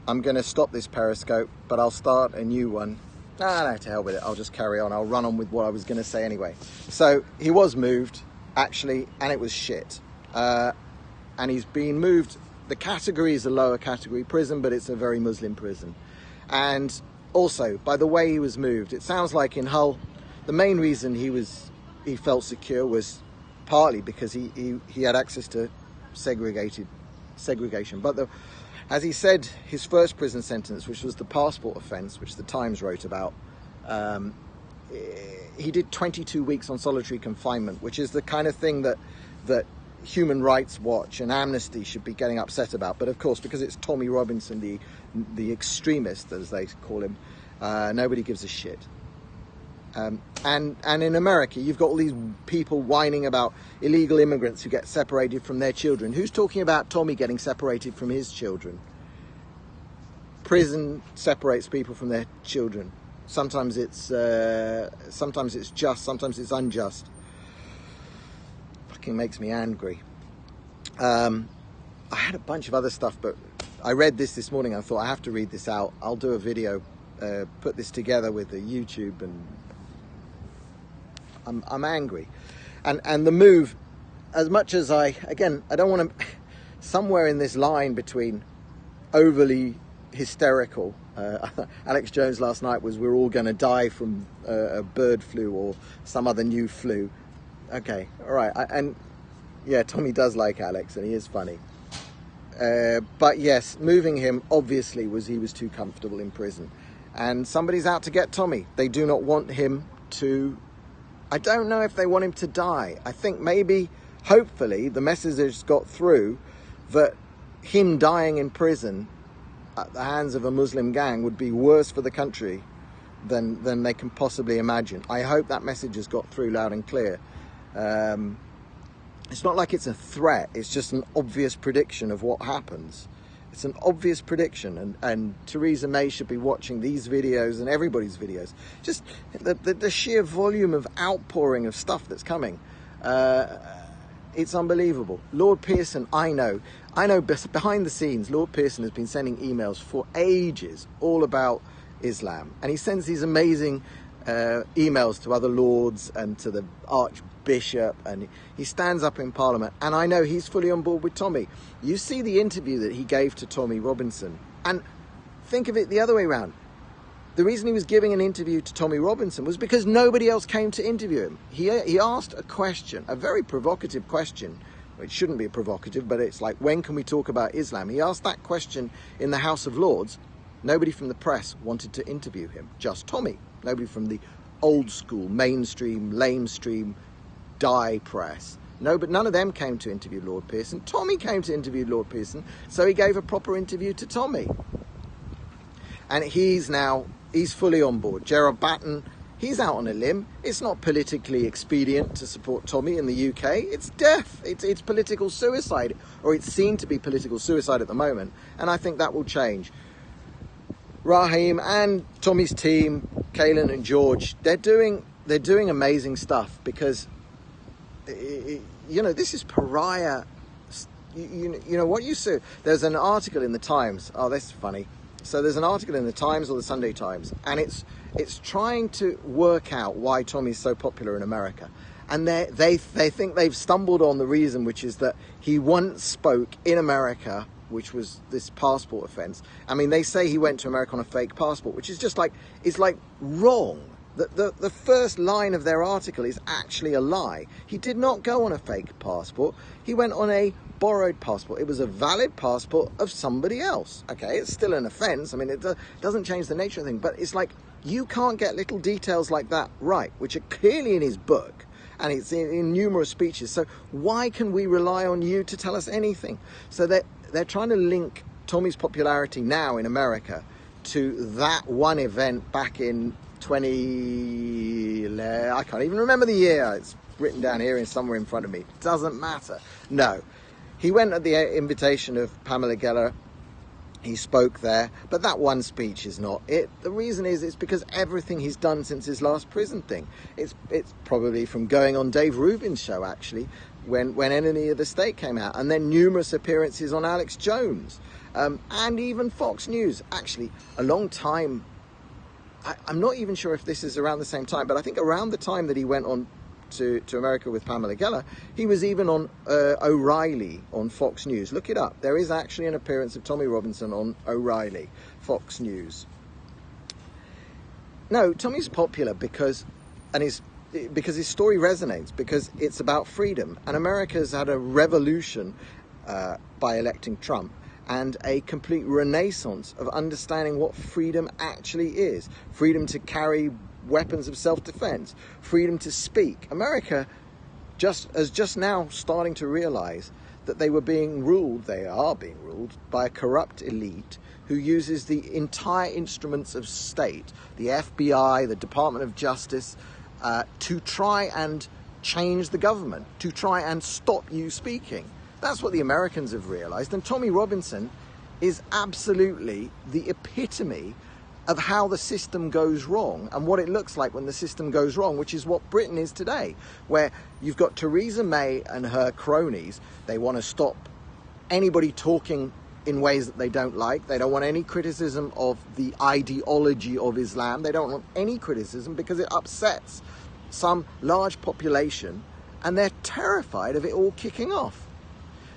I'm going to stop this Periscope, but I'll start a new one. No, to hell with it. I'll just carry on. I'll run on with what I was going to say anyway. So he was moved, actually, and it was shit. And he's been moved. The category is a lower category prison, but it's a very Muslim prison. And also, by the way he was moved, it sounds like in Hull, the main reason he felt secure was partly because he had access to segregation. But as he said, his first prison sentence, which was the passport offence, which the Times wrote about, he did 22 weeks on solitary confinement, which is the kind of thing that Human Rights Watch and Amnesty should be getting upset about. But of course, because it's Tommy Robinson, the extremist, as they call him, nobody gives a shit. And in America, you've got all these people whining about illegal immigrants who get separated from their children. Who's talking about Tommy getting separated from his children? Prison separates people from their children. Sometimes it's just, sometimes it's unjust. Fucking makes me angry. I had a bunch of other stuff, but I read this morning. I thought I have to read this out. I'll do a video, put this together with the YouTube, and I'm angry. And the move, as much as I don't want to, somewhere in this line between overly hysterical, Alex Jones last night was, we're all going to die from a bird flu or some other new flu. Okay, all right. And yeah, Tommy does like Alex, and he is funny. But yes, moving him obviously he was too comfortable in prison. And somebody's out to get Tommy. They do not want him to, I don't know if they want him to die. I think maybe, hopefully, the message has got through that him dying in prison at the hands of a Muslim gang would be worse for the country than they can possibly imagine. I hope that message has got through loud and clear. It's not like it's a threat, it's just an obvious prediction of what happens. It's an obvious prediction, and Theresa May should be watching these videos and everybody's videos. Just the sheer volume of outpouring of stuff that's coming. It's unbelievable. Lord Pearson, I know behind the scenes, Lord Pearson has been sending emails for ages all about Islam, and he sends these amazing emails to other lords and to the Archbishop, and he stands up in Parliament, and I know he's fully on board with Tommy. You see the interview that he gave to Tommy Robinson, and think of it the other way around. The reason he was giving an interview to Tommy Robinson was because nobody else came to interview him. He asked a question, a very provocative question. It shouldn't be provocative, but it's like, when can we talk about Islam? He asked that question in the House of Lords. Nobody from the press wanted to interview him, just Tommy. Nobody from the old school, mainstream, lamestream, die press. No, but none of them came to interview Lord Pearson. Tommy came to interview Lord Pearson, so he gave a proper interview to Tommy. And he's fully on board. Gerard Batten, he's out on a limb. It's not politically expedient to support Tommy in the UK. It's death. It's political suicide, or it's seen to be political suicide at the moment. And I think that will change. Raheem and Tommy's team, Kaylin and George, they're doing amazing stuff, because this is pariah. You know what you see. There's an article in the Times. Oh, that's funny. So there's an article in the Times or the Sunday Times, and it's trying to work out why Tommy's so popular in America. And they think they've stumbled on the reason, which is that he once spoke in America, which was this passport offence. I mean, they say he went to America on a fake passport, which is just like, it's like wrong. The first line of their article is actually a lie. He did not go on a fake passport. He went on a borrowed passport. It was a valid passport of somebody else. Okay, it's still an offence. I mean, it doesn't change the nature of the thing, but it's like, you can't get little details like that right, which are clearly in his book, and it's in numerous speeches. So why can we rely on you to tell us anything? So they're trying to link Tommy's popularity now in America to that one event back in I can't even remember the year. It's written down here somewhere in front of me. Doesn't matter. No. He went at the invitation of Pamela Geller, He spoke there, but that one speech is not it. The reason is it's because everything he's done since his last prison thing. It's probably from going on Dave Rubin's show, actually, when Enemy of the State came out, and then numerous appearances on Alex Jones, and even Fox News. Actually, a long time, I'm not even sure if this is around the same time, but I think around the time that he went on to America with Pamela Geller, he was even on O'Reilly on Fox News. Look it up. There is actually an appearance of Tommy Robinson on O'Reilly, Fox News. No, Tommy's popular because his story resonates, because it's about freedom, and America's had a revolution by electing Trump, and a complete renaissance of understanding what freedom actually is. Freedom to carry weapons of self-defense, freedom to speak. America is just now starting to realize that they are being ruled by a corrupt elite who uses the entire instruments of state, the FBI, the Department of Justice, to try and change the government, to try and stop you speaking. That's what the Americans have realized, and Tommy Robinson is absolutely the epitome of how the system goes wrong and what it looks like when the system goes wrong, which is what Britain is today, where you've got Theresa May and her cronies. They want to stop anybody talking in ways that they don't like. They don't want any criticism of the ideology of Islam. They don't want any criticism because it upsets some large population, and they're terrified of it all kicking off.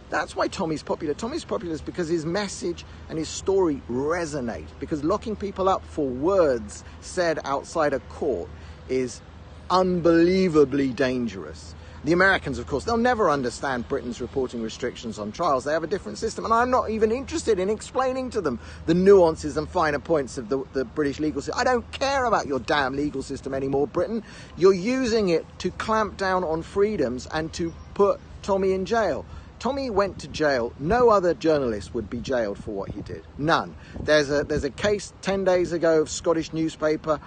That's why Tommy's popular. Tommy's popular is because his message and his story resonate, because locking people up for words said outside a court is unbelievably dangerous. The Americans, of course, they'll never understand Britain's reporting restrictions on trials. They have a different system, and I'm not even interested in explaining to them the nuances and finer points of the British legal system. I don't care about your damn legal system anymore, Britain. You're using it to clamp down on freedoms and to put Tommy in jail. Tommy went to jail. No other journalist would be jailed for what he did. None. There's a case 10 days ago of Scottish newspaper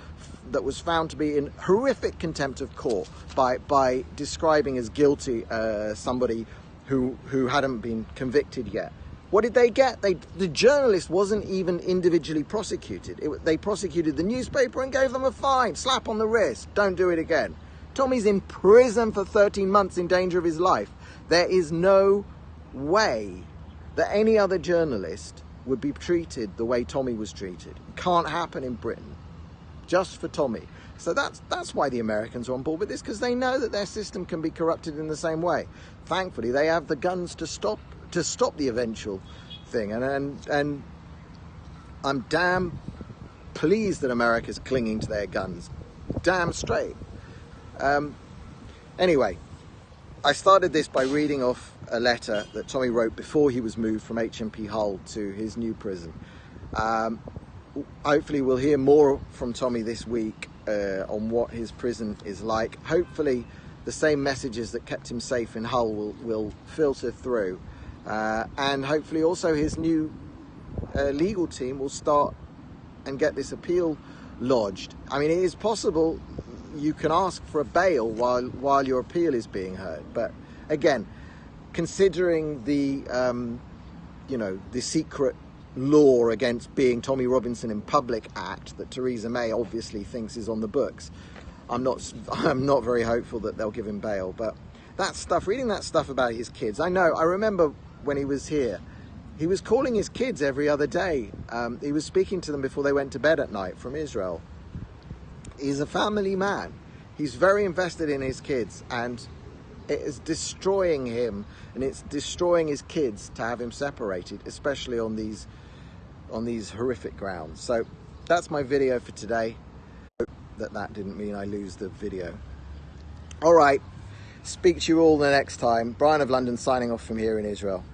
that was found to be in horrific contempt of court by describing as guilty somebody who hadn't been convicted yet. What did they get? The journalist wasn't even individually prosecuted. They prosecuted the newspaper and gave them a fine, slap on the wrist, don't do it again. Tommy's in prison for 13 months in danger of his life. There is no way that any other journalist would be treated the way Tommy was treated. It can't happen in Britain, just for Tommy. So that's why the Americans are on board with this, because they know that their system can be corrupted in the same way. Thankfully, they have the guns to stop the eventual thing, and I'm damn pleased that America's clinging to their guns. Damn straight. Anyway, I started this by reading off a letter that Tommy wrote before he was moved from HMP Hull to his new prison. Hopefully we'll hear more from Tommy this week on what his prison is like. Hopefully the same messages that kept him safe in Hull will filter through. And hopefully also his new legal team will start and get this appeal lodged. I mean, it is possible you can ask for a bail while your appeal is being heard, but again, considering the the secret law against being Tommy Robinson in public act that Theresa May obviously thinks is on the books, I'm not very hopeful that they'll give him bail. But that stuff, reading that stuff about his kids, I remember when he was here, he was calling his kids every other day. He was speaking to them before they went to bed at night from Israel. He's a family man. He's very invested in his kids, and it is destroying him, and it's destroying his kids to have him separated, especially on these horrific grounds. So that's my video for today. Hope that didn't mean I lose the video. All right, speak to you all the next time. Brian of London signing off from here in Israel.